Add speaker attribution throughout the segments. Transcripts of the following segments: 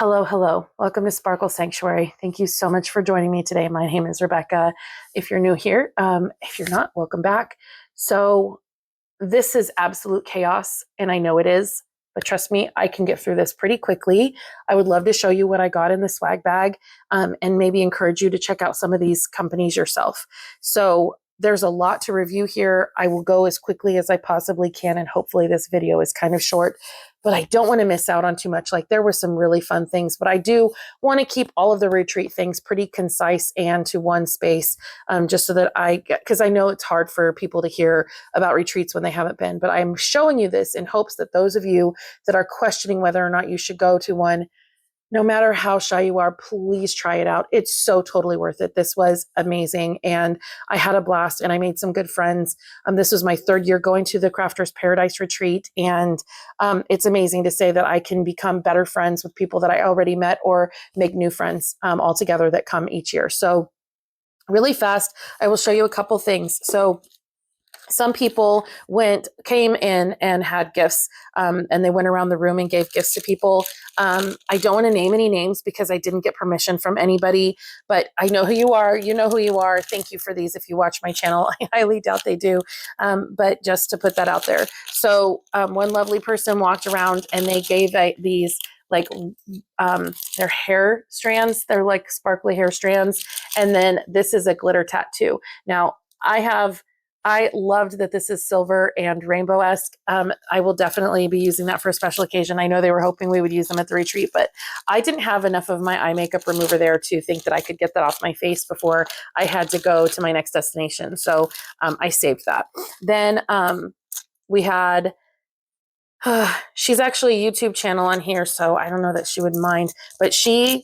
Speaker 1: Hello, hello. Welcome to Sparkle.Sanctuary. Thank you so much for joining me today. My name is Rebecca. If you're new here, if you're not, welcome back. So this is absolute chaos, and I know it is, but trust me, I can get through this pretty quickly. I would love to show you what I got in the swag bag, and maybe encourage you to check out some of these companies yourself. So there's a lot to review here. I will go as quickly as I possibly can, and hopefully this video is kind of short, but I don't want to miss out on too much. Like, there were some really fun things, but I do want to keep all of the retreat things pretty concise and to one space, just so that because I know it's hard for people to hear about retreats when they haven't been, but I'm showing you this in hopes that those of you that are questioning whether or not you should go to one, no matter how shy you are, please try it out. It's so totally worth it. This was amazing, and I had a blast, and I made some good friends. This was my third year going to the Crafters Paradise Retreat, and it's amazing to say that I can become better friends with people that I already met or make new friends all together that come each year. So really fast, I will show you a couple things. So some people came in and had gifts, and they went around the room and gave gifts to people. I don't want to name any names because I didn't get permission from anybody, but I know who you are. You know who you are. Thank you for these. If you watch my channel, I highly doubt they do, but just to put that out there. So one lovely person walked around and they gave these like their hair strands. They're like sparkly hair strands. And then this is a glitter tattoo. Now I loved that this is silver and rainbow-esque. I will definitely be using that for a special occasion. I know they were hoping we would use them at the retreat, but I didn't have enough of my eye makeup remover there to think that I could get that off my face before I had to go to my next destination. So I saved that. Then we had, she's actually a YouTube channel on here, so I don't know that she would mind, but she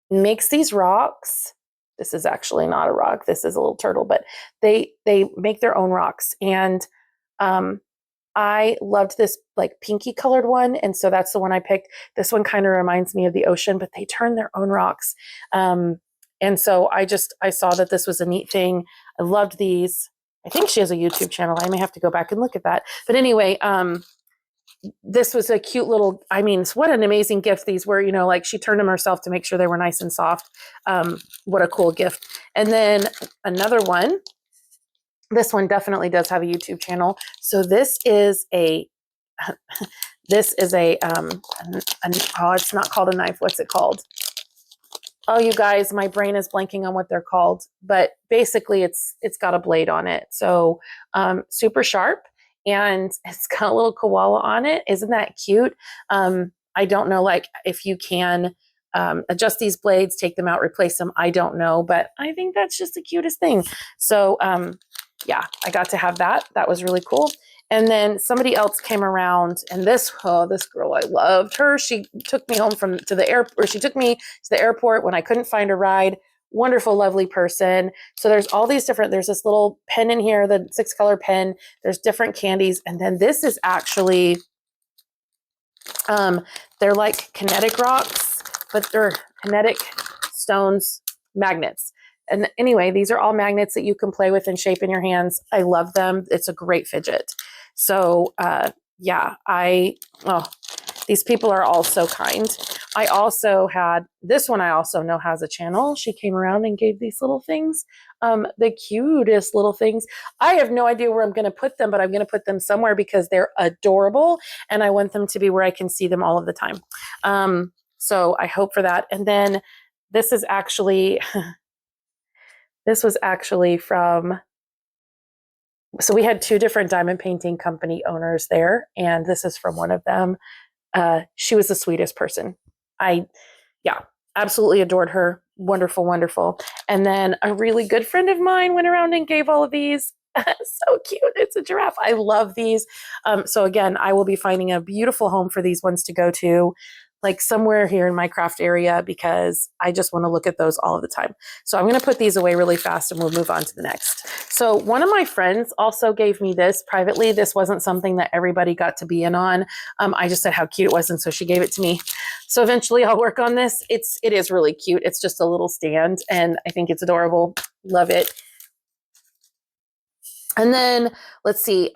Speaker 1: makes these rocks. This is actually not a rock. This is a little turtle, but they make their own rocks. And I loved this like pinky colored one. And so that's the one I picked. This one kind of reminds me of the ocean, but they turn their own rocks. And so I saw that this was a neat thing. I loved these. I think she has a YouTube channel. I may have to go back and look at that. But anyway, this was a cute little, I mean, what an amazing gift these were, like she turned them herself to make sure they were nice and soft. What a cool gift. And then another one, this one definitely does have a YouTube channel. So this is oh, it's not called a knife. What's it called? Oh, you guys, my brain is blanking on what they're called, but basically it's got a blade on it. So super sharp. And it's got a little koala on it. Isn't that cute? I don't know, like, if you can adjust these blades, take them out, replace them. I don't know, but I think that's just the cutest thing. So yeah, I got to have that. That was really cool. And then somebody else came around, and this girl, I loved her. She took me home to the airport. She took me to the airport when I couldn't find a ride. Wonderful, lovely person. So there's all these there's this little pen in here, the 6-color pen. There's different candies. And then this is actually, they're like kinetic rocks, but they're kinetic stones, magnets. And anyway, these are all magnets that you can play with and shape in your hands. I love them. It's a great fidget. So yeah, these people are all so kind. I also had this one. I also know has a channel. She came around and gave these little things, the cutest little things. I have no idea where I'm going to put them, but I'm going to put them somewhere because they're adorable, and I want them to be where I can see them all of the time. So I hope for that. And then this is actually, this was actually from. So we had 2 different diamond painting company owners there, and this is from one of them. She was the sweetest person. Absolutely adored her. Wonderful, wonderful. And then a really good friend of mine went around and gave all of these. So cute. It's a giraffe. I love these. So again, I will be finding a beautiful home for these ones to go to, like somewhere here in my craft area, because I just want to look at those all of the time. So I'm going to put these away really fast and we'll move on to the next. So one of my friends also gave me this privately. This wasn't something that everybody got to be in on. I just said how cute it was, and so she gave it to me. So eventually I'll work on this. It is really cute. It's just a little stand, and I think it's adorable. Love it. And then let's see.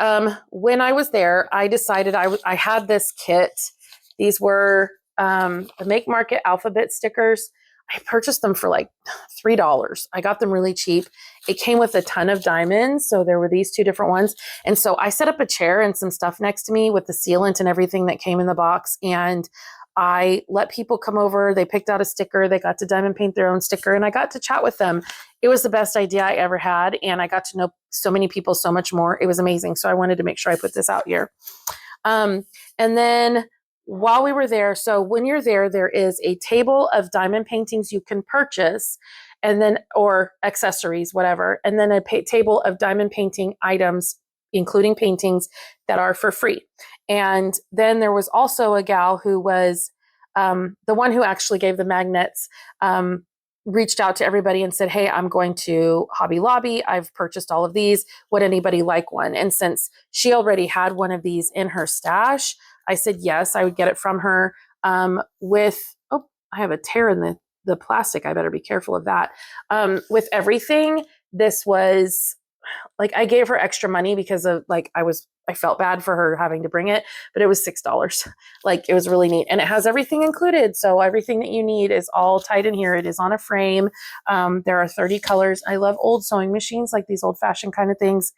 Speaker 1: When I was there, I decided I had this kit. These were the Make Market alphabet stickers. I purchased them for like $3. I got them really cheap. It came with a ton of diamonds. So there were these two different ones. And so I set up a chair and some stuff next to me with the sealant and everything that came in the box. And I let people come over. They picked out a sticker. They got to diamond paint their own sticker. And I got to chat with them. It was the best idea I ever had. And I got to know so many people so much more. It was amazing. So I wanted to make sure I put this out here. And then while we were there, so when you're there, there is a table of diamond paintings you can purchase, and then, or accessories, whatever, and then a table of diamond painting items, including paintings that are for free. And then there was also a gal who was the one who actually gave the magnets, reached out to everybody and said, hey, I'm going to Hobby Lobby. I've purchased all of these. Would anybody like one? And since she already had one of these in her stash, I said, yes, I would get it from her with, oh, I have a tear in the plastic. I better be careful of that. With everything, this was like, I gave her extra money because of like, I felt bad for her having to bring it, but it was $6. Like, it was really neat. And it has everything included. So everything that you need is all tied in here. It is on a frame. There are 30 colors. I love old sewing machines, like these old fashioned kind of things.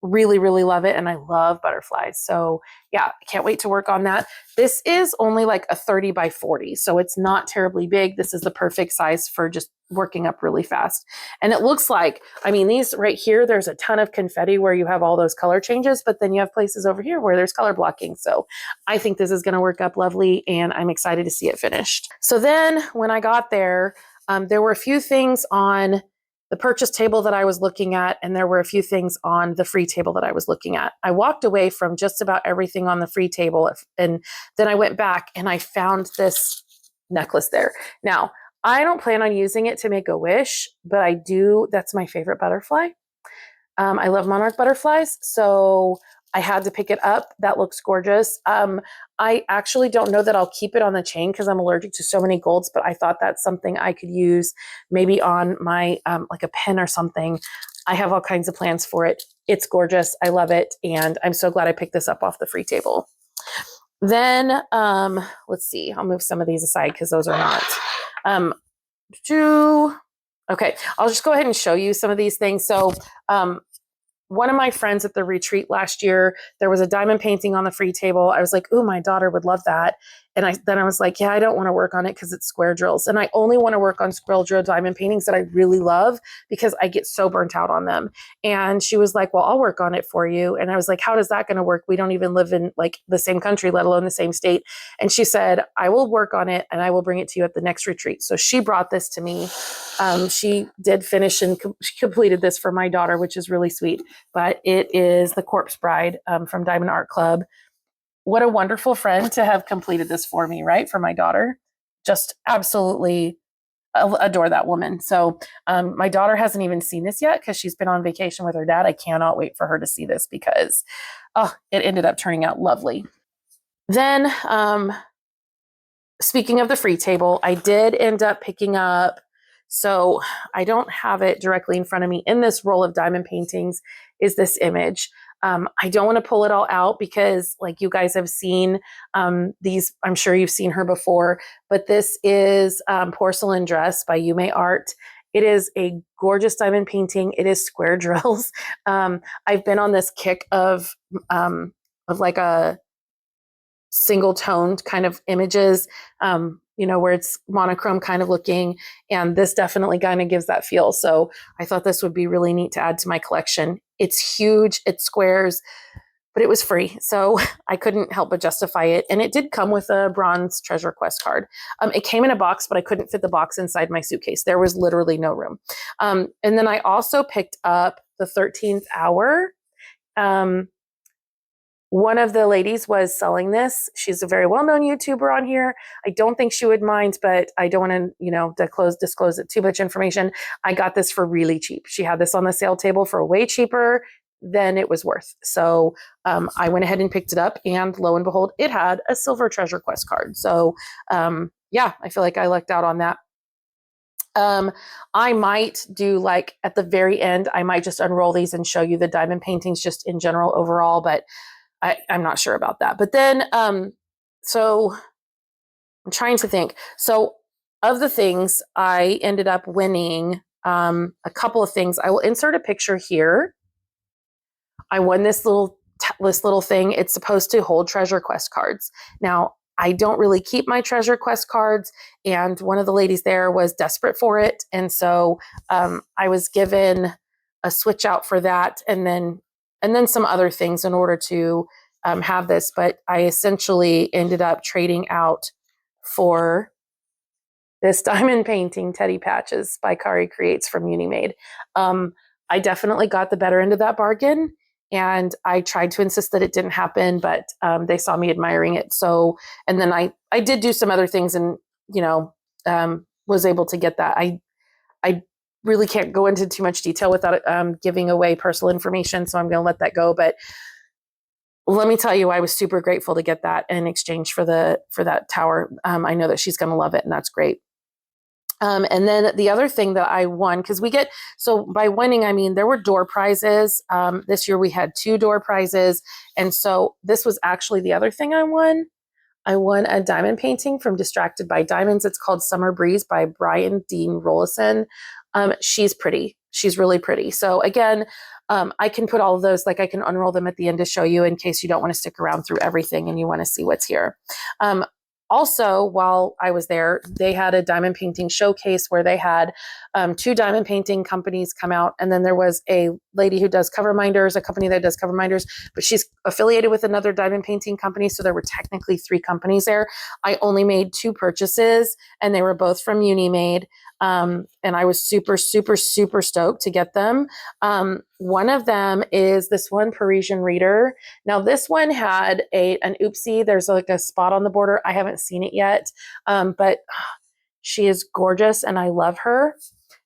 Speaker 1: Really, really love it. And I love butterflies. So yeah, I can't wait to work on that. This is only like a 30 by 40. So it's not terribly big. This is the perfect size for just working up really fast. And it looks like, I mean, these right here, there's a ton of confetti where you have all those color changes, but then you have places over here where there's color blocking. So I think this is going to work up lovely, and I'm excited to see it finished. So then when I got there, there were a few things on the purchase table that I was looking at, and there were a few things on the free table that I was looking at. I walked away from just about everything on the free table, and then I went back and I found this necklace there. Now, I don't plan on using it to make a wish, but I do. That's my favorite butterfly. I love monarch butterflies, so I had to pick it up. That looks gorgeous. I actually don't know that I'll keep it on the chain because I'm allergic to so many golds, but I thought that's something I could use maybe on my, like a pen or something. I have all kinds of plans for it. It's gorgeous. I love it. And I'm so glad I picked this up off the free table. Then, let's see, I'll move some of these aside because those are not, okay, I'll just go ahead and show you some of these things. So, one of my friends at the retreat last year, there was a diamond painting on the free table. I was like, ooh, my daughter would love that. And then I was like, yeah, I don't want to work on it because it's square drills. And I only want to work on square drill diamond paintings that I really love because I get so burnt out on them. And she was like, well, I'll work on it for you. And I was like, how is that going to work? We don't even live in like the same country, let alone the same state. And she said, I will work on it and I will bring it to you at the next retreat. So she brought this to me. She did finish and she completed this for my daughter, which is really sweet. But it is the Corpse Bride from Diamond Art Club. What a wonderful friend to have completed this for me, right? For my daughter. Just absolutely adore that woman. So my daughter hasn't even seen this yet because she's been on vacation with her dad. I cannot wait for her to see this because it ended up turning out lovely. Then speaking of the free table, I did end up picking up, so I don't have it directly in front of me. In this roll of diamond paintings is this image. I don't want to pull it all out because like you guys have seen these, I'm sure you've seen her before, but this is Porcelain Dress by Yume Art. It is a gorgeous diamond painting. It is square drills. I've been on this kick of like a single toned kind of images, where it's monochrome kind of looking, and this definitely kind of gives that feel. So I thought this would be really neat to add to my collection. It's huge, it squares, but it was free. So I couldn't help but justify it. And it did come with a bronze treasure quest card. It came in a box, but I couldn't fit the box inside my suitcase. There was literally no room. And then I also picked up the 13th Hour. One of the ladies was selling this. She's a very well-known YouTuber on here. I don't think she would mind, but I don't want to, disclose it too much information. I got this for really cheap. She had this on the sale table for way cheaper than it was worth. So I went ahead and picked it up, and lo and behold, it had a silver treasure quest card. So I feel like I lucked out on that. I might do like at the very end, I might just unroll these and show you the diamond paintings just in general overall, but I'm not sure about that. But then, so I'm trying to think. So of the things, I ended up winning a couple of things. I will insert a picture here. I won this little thing. It's supposed to hold treasure quest cards. Now, I don't really keep my treasure quest cards, and one of the ladies there was desperate for it, and so I was given a switch out for that, and then some other things in order to have this. But I essentially ended up trading out for this diamond painting Teddy Patches by Kari Creates from Munimade. I definitely got the better end of that bargain, and I tried to insist that it didn't happen, but they saw me admiring it. So, and then I did do some other things, and was able to get that. I really can't go into too much detail without giving away personal information, so I'm going to let that go. But let me tell you, I was super grateful to get that in exchange for that tower. I know that she's going to love it, and that's great. And then the other thing that I won, because so by winning, I mean, there were door prizes. This year we had 2 door prizes. And so this was actually the other thing I won. I won a diamond painting from Distracted by Diamonds. It's called Summer Breeze by Brian Dean Rollison. She's pretty. She's really pretty. So again, I can put all of those, like I can unroll them at the end to show you in case you don't want to stick around through everything and you want to see what's here. Also, while I was there, they had a diamond painting showcase where they had 2 diamond painting companies come out. And then there was a lady who does cover minders, a company that does cover minders, but she's affiliated with another diamond painting company. So there were technically 3 companies there. I only made 2 purchases, and they were both from Munimade. And I was super, super, super stoked to get them. One of them is this one Parisian Reader. Now this one had an oopsie. There's like a spot on the border. I haven't seen it yet. But she is gorgeous and I love her.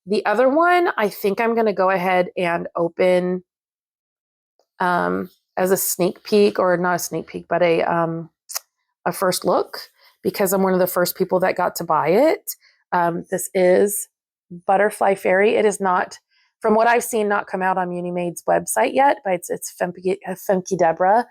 Speaker 1: The other one, I think I'm going to go ahead and open, as a sneak peek, or not a sneak peek, but a first look, because I'm one of the first people that got to buy it. This is Butterfly Fairy. It is not, from what I've seen, not come out on Munimade's website yet, but it's Femke Deborah.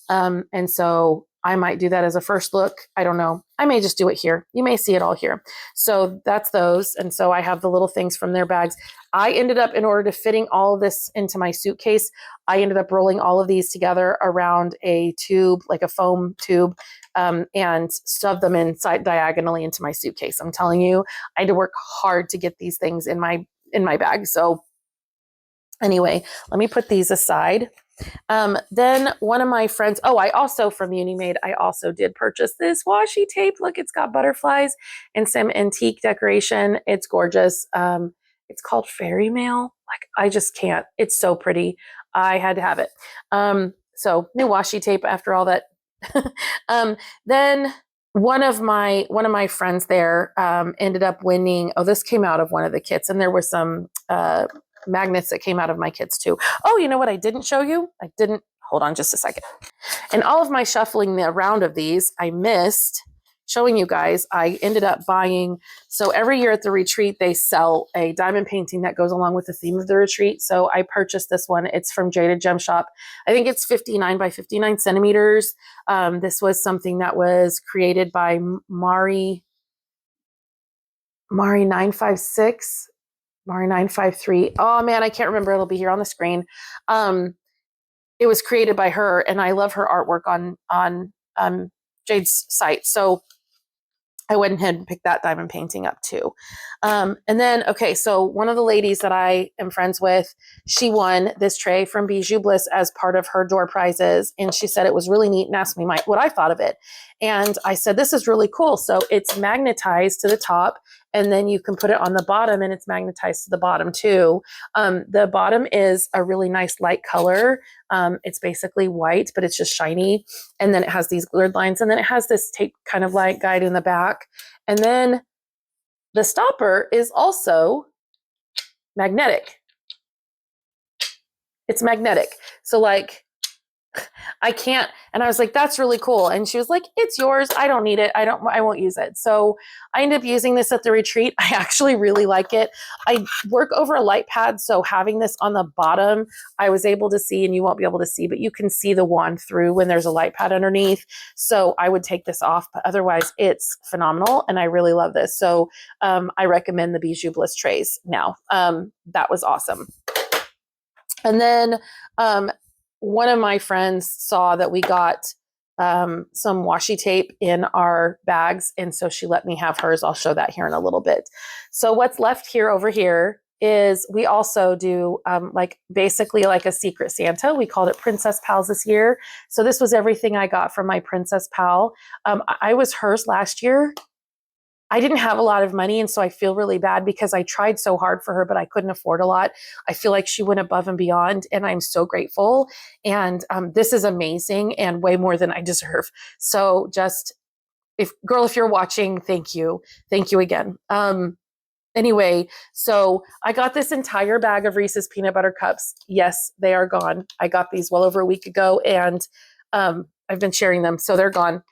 Speaker 1: And so I might do that as a first look. I don't know. I may just do it here. You may see it all here. So that's those. And so I have the little things from their bags. I ended up, in order to fitting all of this into my suitcase, I ended up rolling all of these together around a tube, like a foam tube, and shoved them inside diagonally into my suitcase. I'm telling you, I had to work hard to get these things in my bag. So anyway, let me put these aside. Then one of my friends, I also from Munimade, I also did purchase this washi tape. Look, it's got butterflies and some antique decoration. It's gorgeous. It's called Fairy Mail. Like, I just can't. It's so pretty. I had to have it. So new washi tape after all that. Then one of my friends there ended up winning. Oh, this came out of one of the kits, and there was some magnets that came out of my kits too. Oh, you know what I didn't show you? Hold on just a second. In all of my shuffling around of these, I missed showing you guys. I ended up buying, so every year at the retreat, they sell a diamond painting that goes along with the theme of the retreat. So I purchased this one. It's from Jaded Gem Shop. I think it's 59 by 59 centimeters. This was something that was created by Mari 956. Mari 953. Oh man, I can't remember. It'll be here on the screen. It was created by her, and I love her artwork on Jade's site. So I went ahead and picked that diamond painting up too. And then, okay, so one of the ladies that I am friends with, she won this tray from Bijou Bliss as part of her door prizes. And she said it was really neat and asked me what I thought of it. And I said, this is really cool. So it's magnetized to the top, and then you can put it on the bottom, and it's magnetized to the bottom too. The bottom is a really nice light color. It's basically white, but it's just shiny. And then it has these glued lines, and then it has this tape kind of light guide in the back. And then the stopper is also magnetic. It's magnetic. So like, I can't. And I was like, that's really cool. And she was like, it's yours. I don't need it. I won't use it. So I ended up using this at the retreat. I actually really like it. I work over a light pad. So having this on the bottom, I was able to see, and you won't be able to see, but you can see the wand through when there's a light pad underneath. So I would take this off, but otherwise it's phenomenal. And I really love this. So I recommend the Bijou Bliss trays now. That was awesome. And then one of my friends saw that we got some washi tape in our bags. And so she let me have hers. I'll show that here in a little bit. So what's left here over here is we also do like basically like a secret Santa. We called it Princess Pals this year. So this was everything I got from my Princess Pal. I was hers last year. I didn't have a lot of money, and so I feel really bad because I tried so hard for her, but I couldn't afford a lot. I feel like she went above and beyond, and I'm so grateful. And this is amazing and way more than I deserve. So just, if you're watching, thank you. Thank you again. Anyway, so I got this entire bag of Reese's peanut butter cups. Yes, they are gone. I got these well over a week ago, and I've been sharing them, so they're gone.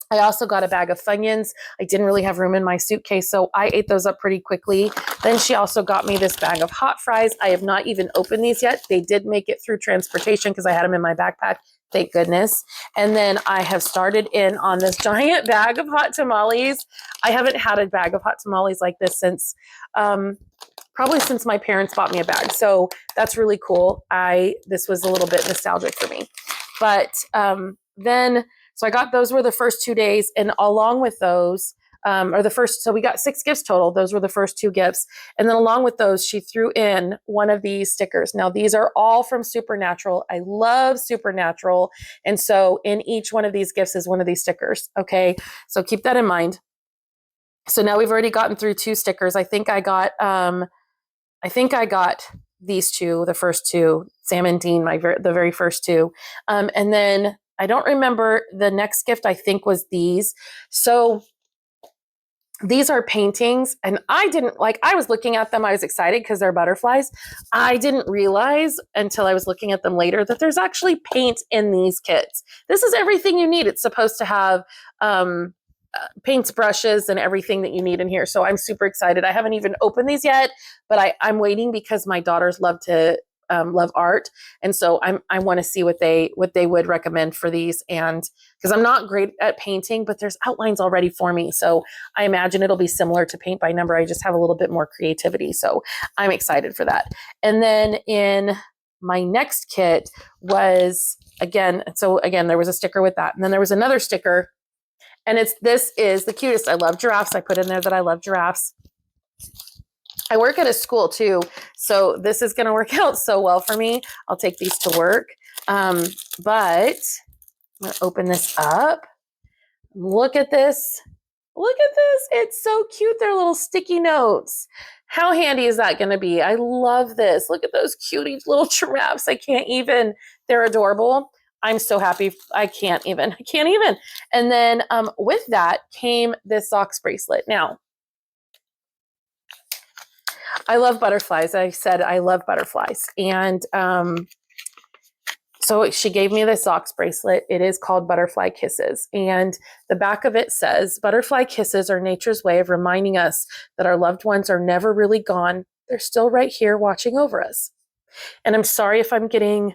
Speaker 1: I also got a bag of Funyuns. I didn't really have room in my suitcase, so I ate those up pretty quickly. Then she also got me this bag of hot fries. I have not even opened these yet. They did make it through transportation because I had them in my backpack. Thank goodness. And then I have started in on this giant bag of hot tamales. I haven't had a bag of hot tamales like this since probably since my parents bought me a bag. So that's really cool. This was a little bit nostalgic for me. But so I got, those were the first 2 days, and along with those, so we got 6 gifts total. Those were the first 2 gifts. And then along with those, she threw in one of these stickers. Now these are all from Supernatural. I love Supernatural. And so in each one of these gifts is one of these stickers. Okay. So keep that in mind. So now we've already gotten through 2 stickers. I think I got these 2, the first 2, Sam and Dean, the very first 2. And then I don't remember, the next gift I think was these. So these are paintings, and I was looking at them. I was excited because they're butterflies. I didn't realize until I was looking at them later that there's actually paint in these kits. This is everything you need. It's supposed to have paints, brushes, and everything that you need in here. So I'm super excited. I haven't even opened these yet, but I'm waiting because my daughters love art. And so I want to see what they would recommend for these. And because I'm not great at painting, but there's outlines already for me. So I imagine it'll be similar to paint by number. I just have a little bit more creativity. So I'm excited for that. And then in my next kit was, again, there was a sticker with that. And then there was another sticker, and this is the cutest. I love giraffes. I put in there that I love giraffes. I work at a school too, so this is going to work out so well for me. I'll take these to work. But I'm going to open this up. Look at this. Look at this. It's so cute. They're little sticky notes. How handy is that going to be? I love this. Look at those cutie little giraffes. I can't even. They're adorable. I'm so happy. I can't even. And then with that came this socks bracelet. Now, I love butterflies. I said I love butterflies. And so she gave me this socks bracelet. It is called Butterfly Kisses. And the back of it says, butterfly kisses are nature's way of reminding us that our loved ones are never really gone. They're still right here watching over us. And I'm sorry if I'm getting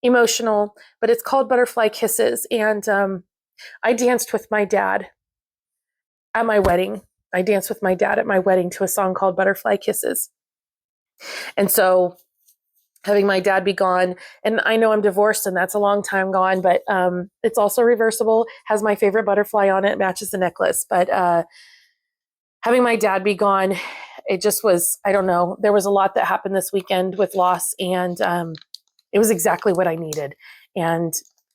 Speaker 1: emotional, but it's called Butterfly Kisses. And I danced with my dad at my wedding. I danced with my dad at my wedding to a song called Butterfly Kisses. And so having my dad be gone, and I know I'm divorced and that's a long time gone, but it's also reversible, has my favorite butterfly on it, matches the necklace. But having my dad be gone, it just was, I don't know, there was a lot that happened this weekend with loss, and it was exactly what I needed, and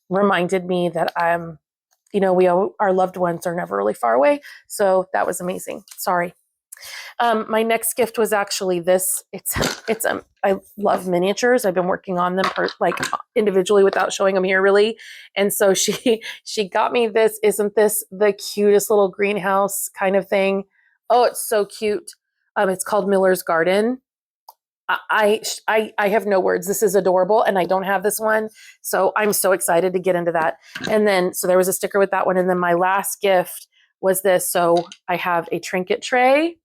Speaker 1: reminded me that our loved ones are never really far away. So that was amazing. Sorry. My next gift was actually this. I love miniatures. I've been working on them individually without showing them here really. And so she got me this. Isn't this the cutest little greenhouse kind of thing? Oh, it's so cute. It's called Miller's Garden. I have no words. This is adorable, and I don't have this one, so I'm so excited to get into that. And then, so there was a sticker with that one, and then my last gift was this. So I have a trinket tray,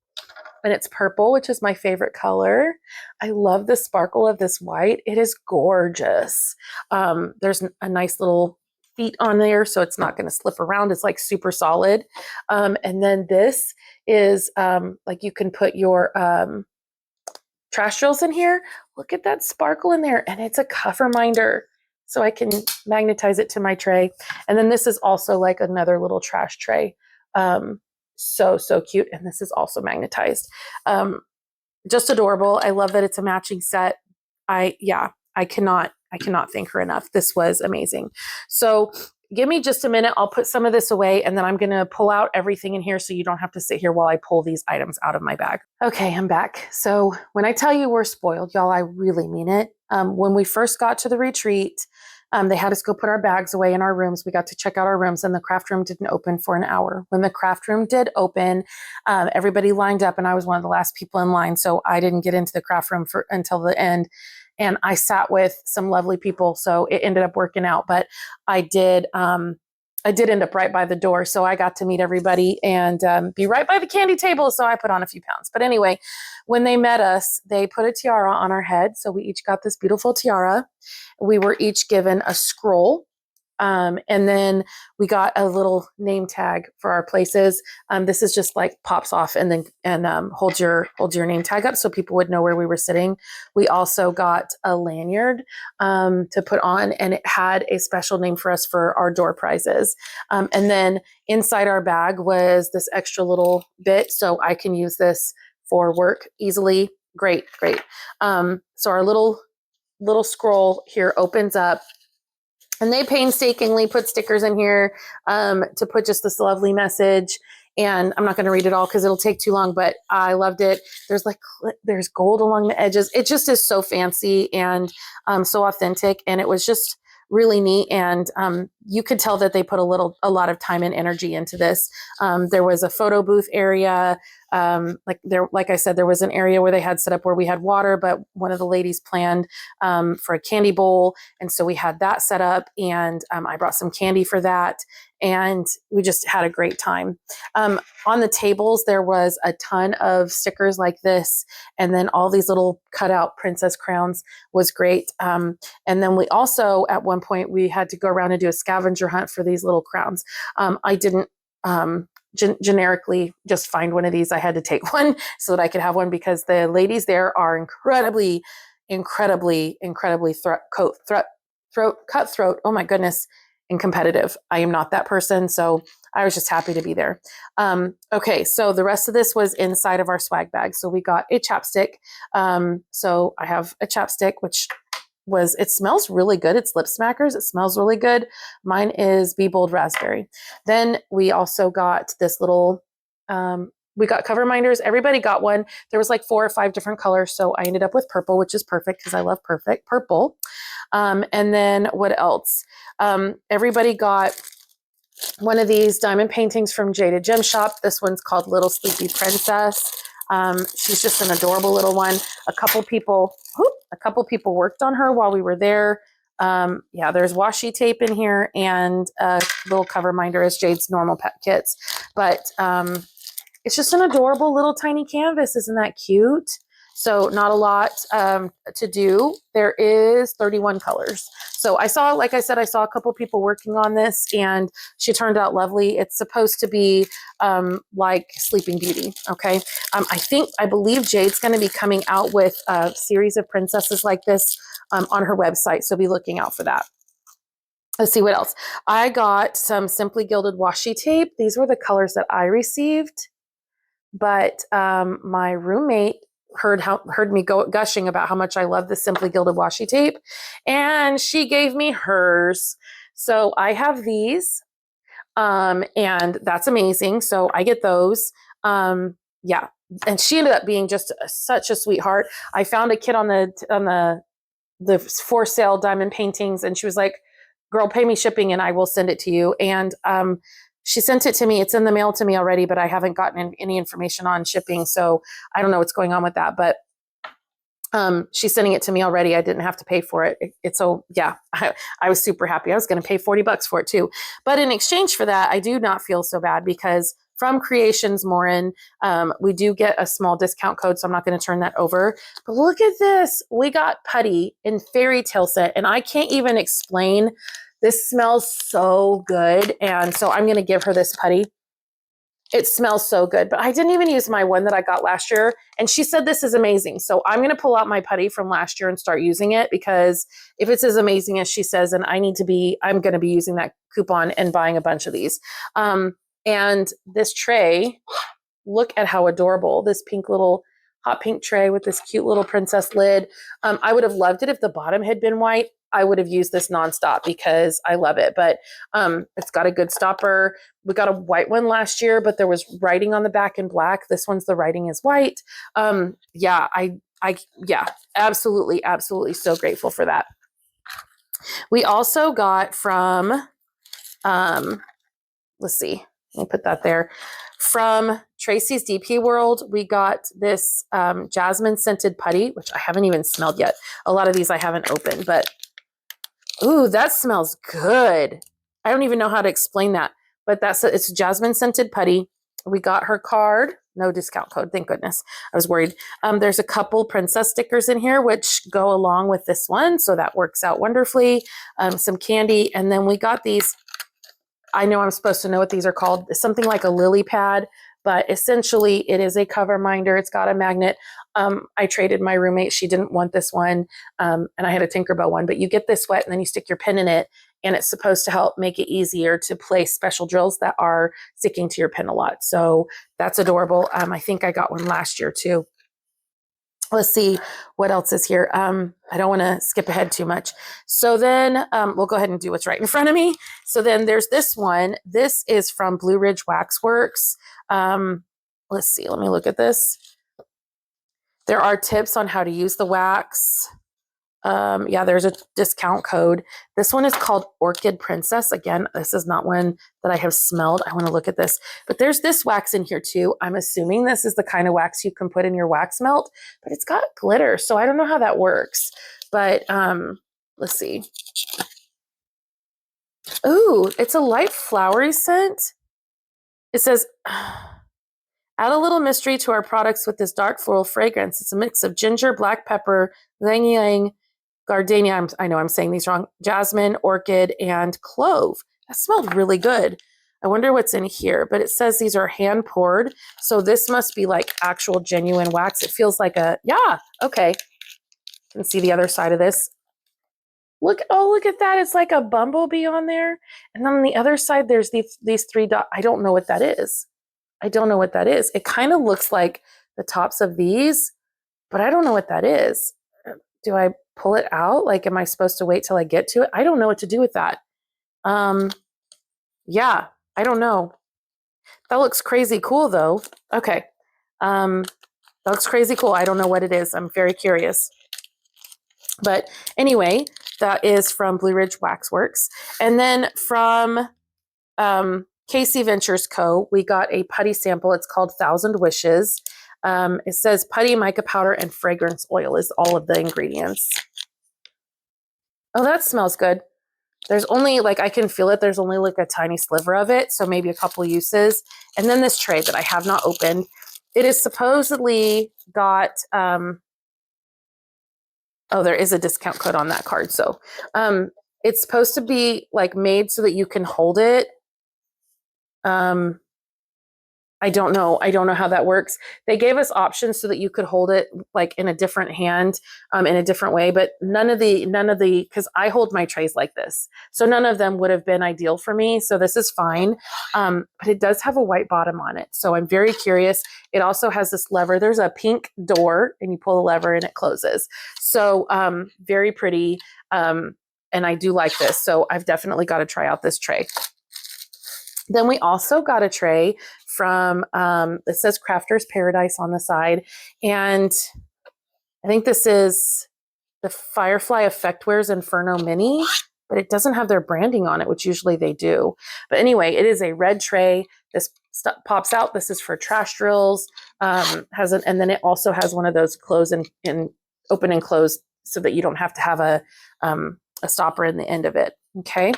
Speaker 1: and it's purple, which is my favorite color. I love the sparkle of this white. It is gorgeous. There's a nice little feet on there, so it's not going to slip around. It's like super solid. And then this is like you can put your trash drills in here. Look at that sparkle in there, and it's a cover minder, so I can magnetize it to my tray. And then this is also like another little trash tray. So cute, and this is also magnetized. Just adorable. I love that it's a matching set. I cannot thank her enough. This was amazing. So give me just a minute. I'll put some of this away, and then I'm going to pull out everything in here so you don't have to sit here while I pull these items out of my bag. Okay, I'm back. So when I tell you we're spoiled, y'all, I really mean it. When we first got to the retreat, they had us go put our bags away in our rooms. We got to check out our rooms, and the craft room didn't open for an hour. When the craft room did open, everybody lined up, and I was one of the last people in line, so I didn't get into the craft room until the end. And I sat with some lovely people, so it ended up working out. But I did end up right by the door, so I got to meet everybody and be right by the candy table, so I put on a few pounds. But anyway, when they met us, they put a tiara on our head, so we each got this beautiful tiara. We were each given a scroll, and then we got a little name tag for our places. This is just like pops off and then holds your name tag up so people would know where we were sitting. We also got a lanyard to put on, and it had a special name for us for our door prizes. And then inside our bag was this extra little bit, so I can use this for work easily. Great. So our little scroll here opens up. And they painstakingly put stickers in here to put just this lovely message. And I'm not going to read it all because it'll take too long, but I loved it. There's gold along the edges. It just is so fancy and so authentic. And it was just really neat. And you could tell that they put a lot of time and energy into this. There was a photo booth area. Like I said, there was an area where they had set up where we had water, but one of the ladies planned for a candy bowl. And so we had that set up, and I brought some candy for that. And we just had a great time. On the tables, there was a ton of stickers like this, and then all these little cutout princess crowns was great. And then we also, at one point, we had to go around and do a scavenger hunt for these little crowns. I didn't generically just find one of these. I had to take one so that I could have one because the ladies there are incredibly cutthroat. Oh my goodness. And competitive. I am not that person. So I was just happy to be there. Okay. So the rest of this was inside of our swag bag. So we got a chapstick. So I have a chapstick, it smells really good. It's Lip Smackers. It smells really good. Mine is Be Bold Raspberry. Then we also got this little, we got cover minders. Everybody got one. There was like 4 or 5 different colors. So I ended up with purple, which is perfect because I love purple. And then what else? Everybody got one of these diamond paintings from Jaded Gem Shop. This one's called Little Sleepy Princess. She's just an adorable little one. A couple people worked on her while we were there. There's washi tape in here and a little cover minder as Jade's normal pet kits. But it's just an adorable little tiny canvas. Isn't that cute? So not a lot to do. There is 31 colors. So like I said, I saw a couple people working on this, and she turned out lovely. It's supposed to be like Sleeping Beauty. Okay. I believe Jade's going to be coming out with a series of princesses like this on her website. So be looking out for that. Let's see what else. I got some Simply Gilded washi tape. These were the colors that I received, but my roommate heard me gushing about how much I love the Simply Gilded washi tape, and she gave me hers. So I have these, and that's amazing. So I get those. And she ended up being just such a sweetheart. I found a kit on the for sale diamond paintings, and she was like, "Girl, pay me shipping, and I will send it to you." And she sent it to me. It's in the mail to me already, but I haven't gotten any information on shipping. So I don't know what's going on with that. But She's sending it to me already. I didn't have to pay for it. It's so, yeah, I was super happy. I was going to pay $40 for it too. But in exchange for that, I do not feel so bad because from Creations Morin, we do get a small discount code. So I'm not going to turn that over. But look at this. We got putty in fairy tale scent, and I can't even explain. This smells so good. And so I'm going to give her this putty. It smells so good, but I didn't even use my one that I got last year. And she said, this is amazing. So I'm going to pull out my putty from last year and start using it, because if it's as amazing as she says, and I'm going to be using that coupon and buying a bunch of these. And this tray, look at how adorable, this pink little hot pink tray with this cute little princess lid. I would have loved it if the bottom had been white. I would have used this nonstop because I love it, but it's got a good stopper. We got a white one last year, but there was writing on the back in black. This one's the writing is white. Yeah, absolutely, absolutely so grateful for that. We also got from, let's see, let me put that there. From Tracy's DP World, we got this jasmine scented putty, which I haven't even smelled yet. A lot of these I haven't opened, but ooh, that smells good. I don't even know how to explain that, but it's jasmine scented putty. We got her card, no discount code, thank goodness. I was worried. There's a couple princess stickers in here, which go along with this one, so that works out wonderfully. Some candy, and then we got these. I know I'm supposed to know what these are called. It's something like a lily pad, but essentially it is a cover minder. It's got a magnet. I traded my roommate. She didn't want this one, and I had a Tinkerbell one, but you get this wet and then you stick your pin in it, and it's supposed to help make it easier to place special drills that are sticking to your pin a lot. So that's adorable. I think I got one last year too. Let's see what else is here. I don't want to skip ahead too much. So then we'll go ahead and do what's right in front of me. So then there's this one. This is from Blue Ridge Waxworks. Let's see. Let me look at this. There are tips on how to use the wax. Yeah, there's a discount code. This one is called Orchid Princess. Again, this is not one that I have smelled. I want to look at this. But there's this wax in here too. I'm assuming this is the kind of wax you can put in your wax melt, but it's got glitter, so I don't know how that works. But let's see. Ooh, it's a light flowery scent. It says, add a little mystery to our products with this dark floral fragrance. It's a mix of ginger, black pepper, ylang ylang, gardenia, I know I'm saying these wrong, jasmine, orchid, and clove. That smelled really good. I wonder what's in here, but it says these are hand poured. So this must be like actual genuine wax. It feels like yeah, okay. You can see the other side of this. Look at that. It's like a bumblebee on there. And then on the other side, there's these three dots. I don't know what that is. I don't know what that is. It kind of looks like the tops of these, but I don't know what that is. Do I pull it out? Like, am I supposed to wait till I get to it? I don't know what to do with that. Yeah, I don't know. That looks crazy cool though. Okay. That looks crazy cool. I don't know what it is. I'm very curious. But anyway, that is from Blue Ridge Waxworks. And then from KC Ventures Co., we got a putty sample. It's called 1,000 Wishes. It says putty, mica powder, and fragrance oil is all of the ingredients. Oh, that smells good. There's only, like, I can feel it. There's only like a tiny sliver of it, so maybe a couple uses. And then this tray that I have not opened. It is supposedly got, oh, there is a discount code on that card. So it's supposed to be like made so that you can hold it. I don't know. I don't know how that works. They gave us options so that you could hold it like in a different hand, in a different way, but none of the, because I hold my trays like this. So none of them would have been ideal for me. So this is fine. But it does have a white bottom on it. So I'm very curious. It also has this lever. There's a pink door and you pull the lever and it closes. So very pretty. And I do like this. So I've definitely got to try out this tray. Then we also got a tray from, it says Crafter's Paradise on the side. And I think this is the Firefly Effectwares Inferno Mini, but it doesn't have their branding on it, which usually they do. But anyway, it is a red tray. This stuff pops out. This is for trash drills. And then it also has one of those close in open and close so that you don't have to have a stopper in the end of it. Okay.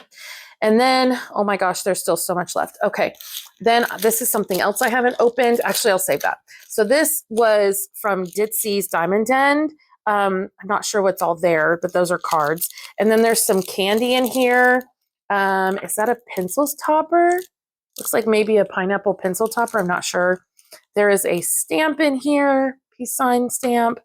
Speaker 1: And then, oh my gosh, there's still so much left. Okay. Then this is something else I haven't opened. Actually, I'll save that. So this was from Ditzy's Diamond Den. I'm not sure what's all there, but those are cards. And then there's some candy in here. Is that a pencils topper? Looks like maybe a pineapple pencil topper. I'm not sure. There is a stamp in here, peace sign stamp,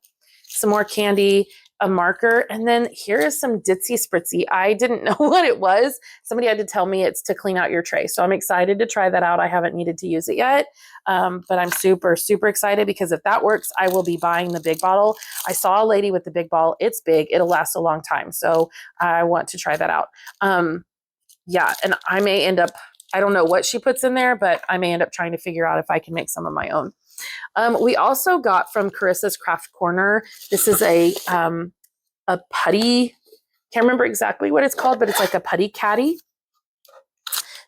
Speaker 1: some more candy, a marker, and then here is some Ditzy Spritzy. I didn't know what it was. Somebody had to tell me it's to clean out your tray. So I'm excited to try that out. I haven't needed to use it yet, but I'm super, super excited because if that works, I will be buying the big bottle. I saw a lady with the big bottle. It's big. It'll last a long time. So I want to try that out. Yeah, and I may end up, I don't know what she puts in there, but I may end up trying to figure out if I can make some of my own. We also got from Carissa's Craft Corner. This is a putty. Can't remember exactly what it's called, but it's like a putty caddy.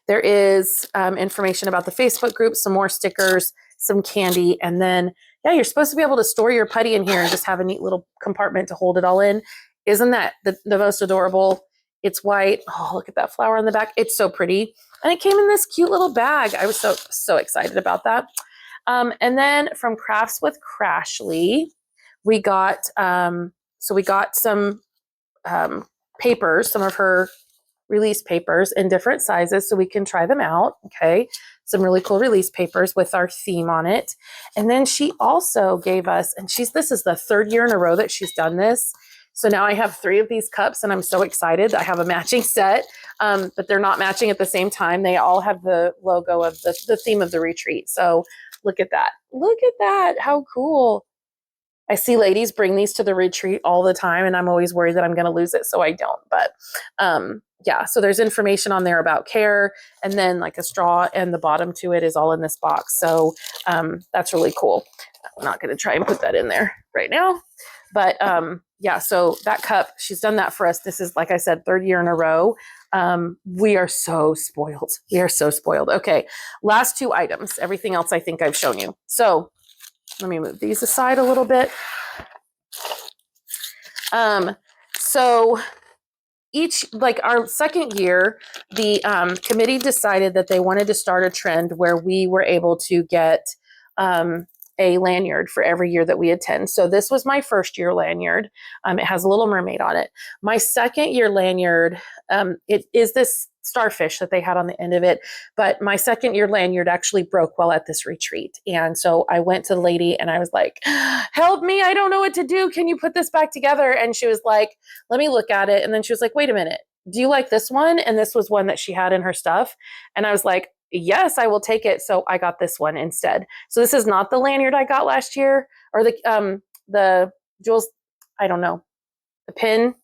Speaker 1: There is information about the Facebook group, some more stickers, some candy, and then yeah, you're supposed to be able to store your putty in here and just have a neat little compartment to hold it all in. Isn't that the most adorable? It's white. Oh, look at that flower on the back. It's so pretty. And it came in this cute little bag. I was so excited about that. And then from Crafts with Crashley, we got, so we got some papers, some of her release papers in different sizes so we can try them out. Okay. Some really cool release papers with our theme on it. And then she also gave us, and this is the 3rd year in a row that she's done this. So now I have 3 of these cups and I'm so excited. I have a matching set, but they're not matching at the same time. They all have the logo of the theme of the retreat. So look at that. Look at that. How cool. I see ladies bring these to the retreat all the time and I'm always worried that I'm going to lose it. So I don't, but yeah. So there's information on there about care and then like a straw and the bottom to it is all in this box. So that's really cool. I'm not going to try and put that in there right now, but yeah, so that cup, she's done that for us. This is, like I said, 3rd year in a row. We are so spoiled. We are so spoiled. Okay, last 2 items. Everything else I think I've shown you. So let me move these aside a little bit. So like our 2nd year, the committee decided that they wanted to start a trend where we were able to get a lanyard for every year that we attend. So this was my 1st year lanyard. It has a little mermaid on it. My 2nd year lanyard, it is this starfish that they had on the end of it. But my 2nd year lanyard actually broke while at this retreat. And so I went to the lady and I was like, help me, I don't know what to do. Can you put this back together? And she was like, let me look at it. And then she was like, wait a minute, do you like this one? And this was one that she had in her stuff. And I was like, yes, I will take it. So I got this one instead. So this is not the lanyard I got last year or the jewels, I don't know, the pin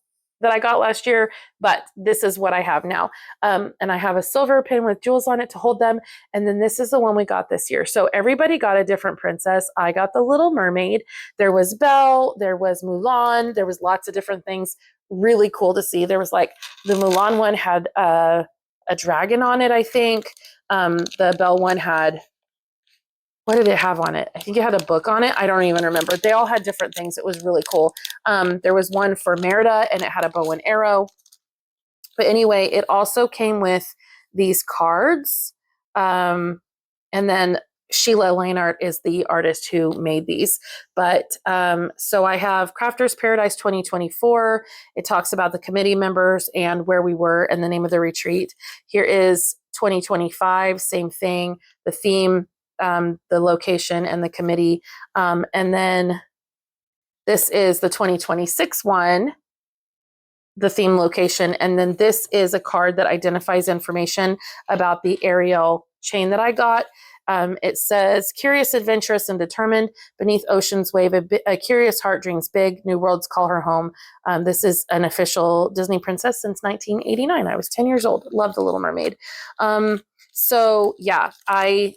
Speaker 1: that I got last year, but this is what I have now. And I have a silver pin with jewels on it to hold them. And then this is the one we got this year. So everybody got a different princess. I got the Little Mermaid. There was Belle, there was Mulan, there was lots of different things. Really cool to see. There was like the Mulan one had a dragon on it, I think. The Belle one had, what did it have on it? I think it had a book on it. I don't even remember. They all had different things. It was really cool. There was one for Merida and it had a bow and arrow. But anyway, it also came with these cards. And then Sheila Lehnert is the artist who made these. But so I have Crafters Paradise 2024. It talks about the committee members and where we were and the name of the retreat. Here is 2025, same thing, the theme, the location and the committee. And then this is the 2026 one, the theme, location. And then this is a card that identifies information about the aerial chain that I got. It says, curious, adventurous, and determined, beneath ocean's wave, a curious heart dreams big, new worlds call her home. This is an official Disney princess since 1989. I was 10 years old. Love The Little Mermaid. So yeah, I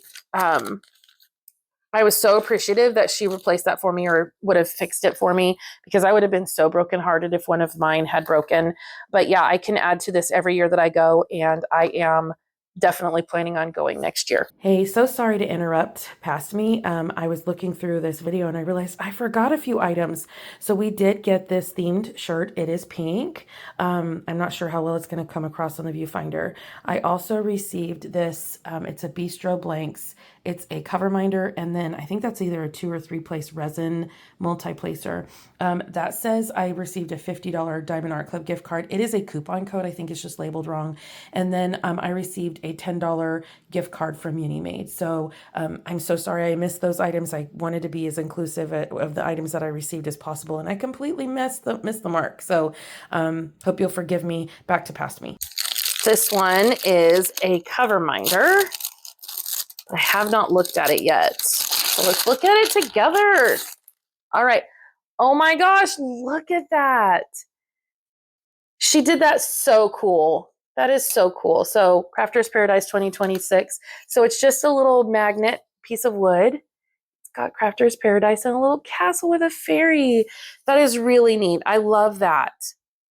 Speaker 1: was so appreciative that she replaced that for me or would have fixed it for me because I would have been so brokenhearted if one of mine had broken. But yeah, I can add to this every year that I go, and I am definitely planning on going next year. Hey, so sorry to interrupt past me. I was looking through this video and I realized I forgot a few items. So we did get this themed shirt. It is pink. I'm not sure how well it's going to come across on the viewfinder. I also received this. It's a Bistro Blanks. It's a cover minder, and then I think that's either a 2 or 3 place resin multi-placer. That says I received a $50 Diamond Art Club gift card. It is a coupon code. I think it's just labeled wrong. And then I received a $10 gift card from Munimade. So I'm so sorry I missed those items. I wanted to be as inclusive of the items that I received as possible, and I completely missed the mark. So hope you'll forgive me. Back to past me. This one is a cover minder. I have not looked at it yet. So let's look at it together. All right. Oh my gosh, look at that. She did that so cool. That is so cool. So Crafter's Paradise 2026. So it's just a little magnet piece of wood. It's got Crafter's Paradise and a little castle with a fairy. That is really neat. I love that.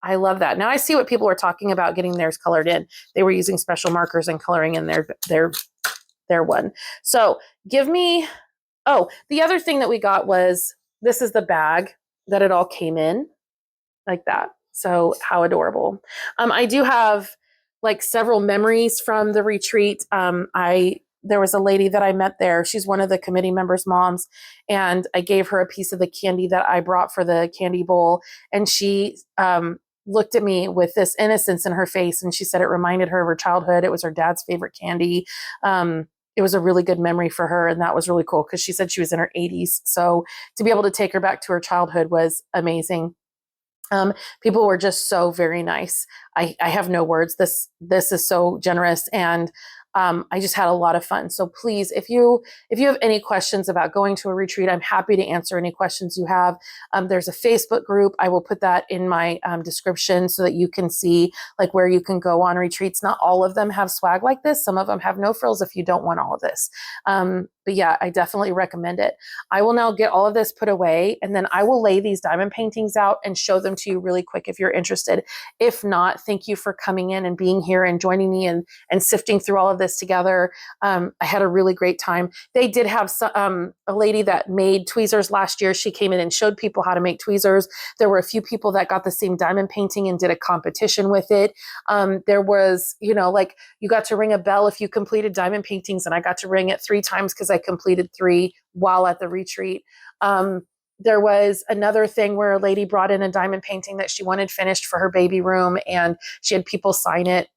Speaker 1: I love that. Now I see what people were talking about getting theirs colored in. They were using special markers and coloring in their one. So give me, oh, the other thing that we got was, this is the bag that it all came in, like that. So how adorable. I do have like several memories from the retreat. There was a lady that I met there. She's one of the committee members' moms, and I gave her a piece of the candy that I brought for the candy bowl, and she looked at me with this innocence in her face, and she said it reminded her of her childhood. It was her dad's favorite candy. It was a really good memory for her, and that was really cool because she said she was in her 80s. So to be able to take her back to her childhood was amazing. People were just so very nice. I have no words. This is so generous, and I just had a lot of fun. So please, if you have any questions about going to a retreat, I'm happy to answer any questions you have. There's a Facebook group. I will put that in my description so that you can see like where you can go on retreats. Not all of them have swag like this. Some of them have no frills if you don't want all of this. But yeah, I definitely recommend it. I will now get all of this put away, and then I will lay these diamond paintings out and show them to you really quick if you're interested. If not, thank you for coming in and being here and joining me and sifting through all of this together. I had a really great time. They did have a lady that made tweezers last year. She came in and showed people how to make tweezers. There were a few people that got the same diamond painting and did a competition with it. There was, like you got to ring a bell if you completed diamond paintings, and I got to ring it 3 times because I completed 3 while at the retreat. There was another thing where a lady brought in a diamond painting that she wanted finished for her baby room, and she had people sign it.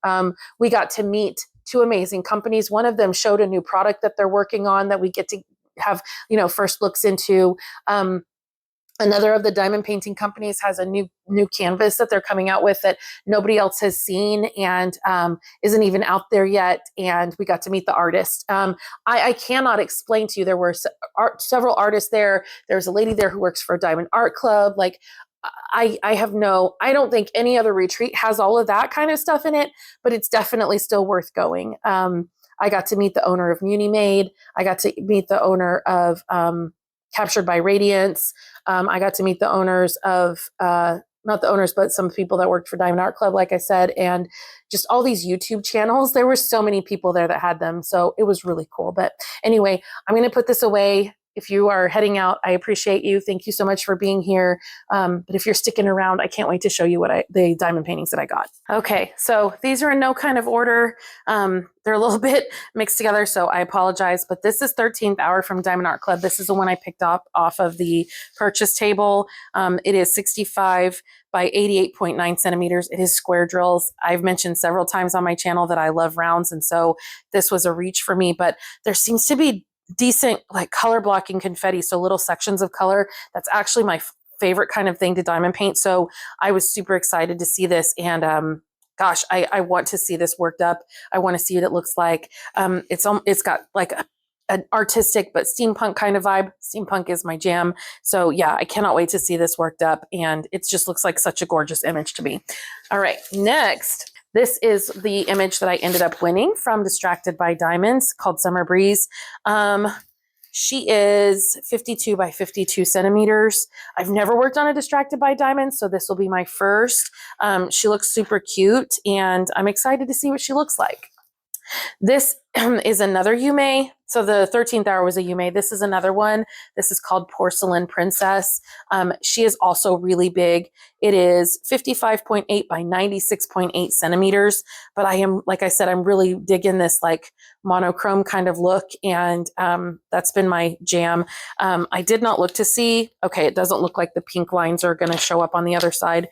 Speaker 1: We got to meet 2 amazing companies. One of them showed a new product that they're working on that we get to have, first looks into. Another of the diamond painting companies has a new canvas that they're coming out with that nobody else has seen and isn't even out there yet. And we got to meet the artist. I cannot explain to you. There were several artists there. There's a lady there who works for Diamond Art Club. Like I don't think any other retreat has all of that kind of stuff in it, but it's definitely still worth going. I got to meet the owner of Munimade. I got to meet the owner of Captured by Radiance. I got to meet the owners of, not the owners, but some people that worked for Diamond Art Club, like I said, and just all these YouTube channels. There were so many people there that had them. So it was really cool. But anyway, I'm going to put this away. If you are heading out, I appreciate you. Thank you so much for being here. But if you're sticking around, I can't wait to show you the diamond paintings that I got. Okay, so these are in no kind of order. They're a little bit mixed together, so I apologize. But this is 13th Hour from Diamond Art Club. This is the one I picked up off of the purchase table. It is 65 by 88.9 centimeters. It is square drills. I've mentioned several times on my channel that I love rounds, and so this was a reach for me. But there seems to be decent like color blocking confetti, so little sections of color. That's actually my favorite kind of thing to diamond paint. So I was super excited to see this, and gosh, I want to see this worked up. I want to see what it looks like. It's got like an artistic but steampunk kind of vibe. Steampunk is my jam. So yeah, I cannot wait to see this worked up, and it just looks like such a gorgeous image to me. All right, next. This is the image that I ended up winning from Distracted by Diamonds, called Summer Breeze. She is 52 by 52 centimeters. I've never worked on a Distracted by Diamonds, so this will be my first. She looks super cute, and I'm excited to see what she looks like. This is another Yume. So the 13th hour was a Yume. This is another one. This is called Porcelain Princess. She is also really big. It is 55.8 by 96.8 centimeters. But I am, like I said, I'm really digging this like monochrome kind of look. And that's been my jam. I did not look to see. Okay, it doesn't look like the pink lines are going to show up on the other side.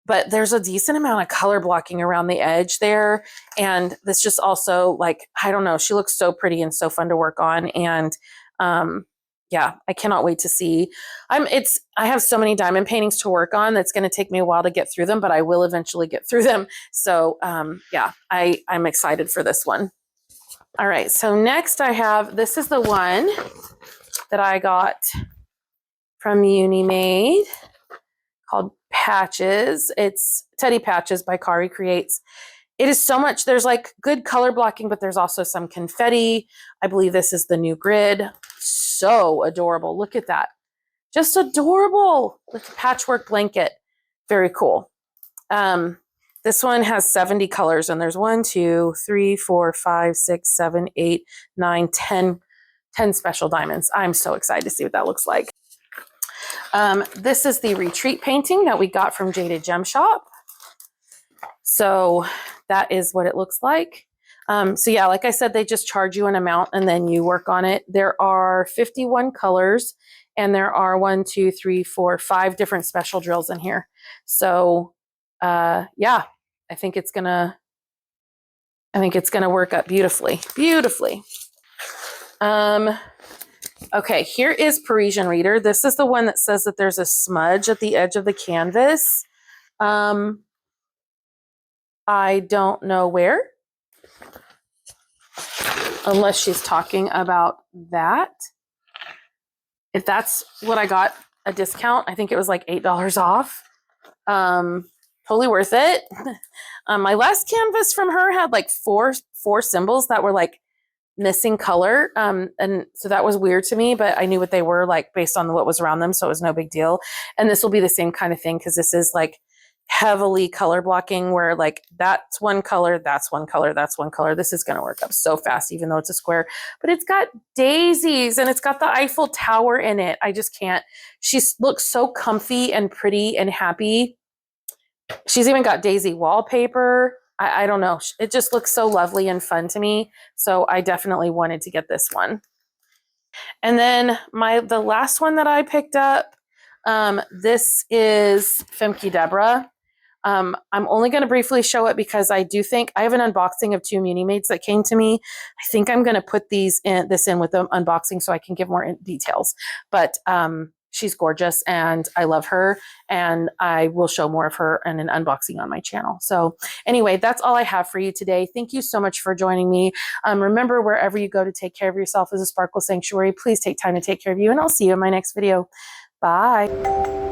Speaker 1: But there's a decent amount of color blocking around the edge there. And this just also like, I don't know, she looks so pretty and so fun to work on. And yeah, I cannot wait to see. I have so many diamond paintings to work on that's going to take me a while to get through them, but I will eventually get through them. So yeah, I'm excited for this one. All right, so next I have, this is the one that I got from Munimade called Patches. It's Teddy Patches by Kari Creates. It is so much, there's like good color blocking, but there's also some confetti. I believe this is the new grid. So adorable. Look at that. Just adorable with the patchwork blanket. Very cool. This one has 70 colors and there's 1, 2, 3, 4, 5, 6, 7, 8, 9, 10 special diamonds. I'm so excited to see what that looks like. This is the retreat painting that we got from Jaded Gem Shop. So that is what it looks like. So yeah, like I said, they just charge you an amount and then you work on it. There are 51 colors and there are 1, 2, 3, 4, 5 different special drills in here. So yeah, I think it's gonna work up beautifully. Okay, here is Parisian Reader. This is the one that says that there's a smudge at the edge of the canvas. I don't know where, unless she's talking about that. If that's what I got a discount, I think it was like $8 off. Totally worth it. My last canvas from her had like four symbols that were like missing color. And so that was weird to me, but I knew what they were like based on what was around them. So it was no big deal. And this will be the same kind of thing because this is like heavily color blocking where like that's one color, that's one color, that's one color. This is going to work up so fast, even though it's a square, but it's got daisies and it's got the Eiffel Tower in it. I just can't. She looks so comfy and pretty and happy. She's even got daisy wallpaper. I don't know. It just looks so lovely and fun to me. So I definitely wanted to get this one. And then the last one that I picked up, this is Femke Deborah. I'm only going to briefly show it because I do think I have an unboxing of 2 Munimades that came to me. I think I'm going to put this in with the unboxing so I can give more details. But she's gorgeous and I love her, and I will show more of her in an unboxing on my channel. So anyway, that's all I have for you today. Thank you so much for joining me. Remember, wherever you go to take care of yourself as a Sparkle Sanctuary, please take time to take care of you, and I'll see you in my next video. Bye.